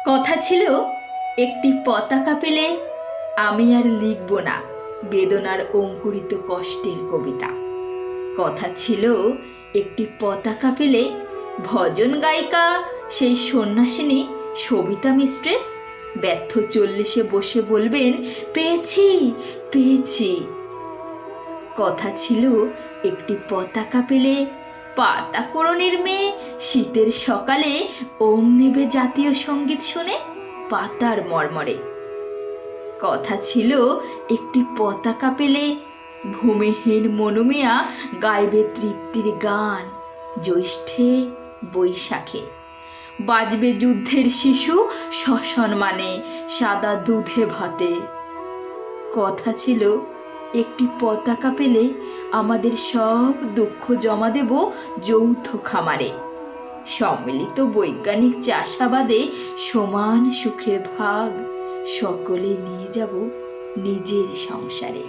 কথা ছিল একটি পতাকা পেলে আমি আর লিখব না বেদনার অঙ্কুরিত কষ্টের কবিতা। কথা ছিল একটি পতাকা পেলে ভজন গায়িকা সেই সন্ন্যাসিনী সবিতা মিস্ট্রেস ব্যর্থ 40-এ বসে বলবেন, পেয়েছি পেয়েছি। কথা ছিল একটি পতাকা পেলে পাতাকুড়নির মেয়ে শীতের সকালে ওম নেবে জাতীয় সঙ্গীত শুনে পাতার মর্মরে। কথা ছিল একটি পতাকা পেলে ভূমিহীন মনুমিয়া গাইবে তৃপ্তির গান জ্যৈষ্ঠে বৈশাখে। বাজবে যুদ্ধের শিশু শ্মশান মানে সাদা দুধে ভাতে। কথা ছিল একটি পতাকা পেলে আমাদের সব দুঃখ জমা দেব যৌথ খামারে। সম্মিলিত বৈজ্ঞানিক চাষাবাদে সমান সুখের ভাগ সকলে নিয়ে যাব নিজের সংসারে।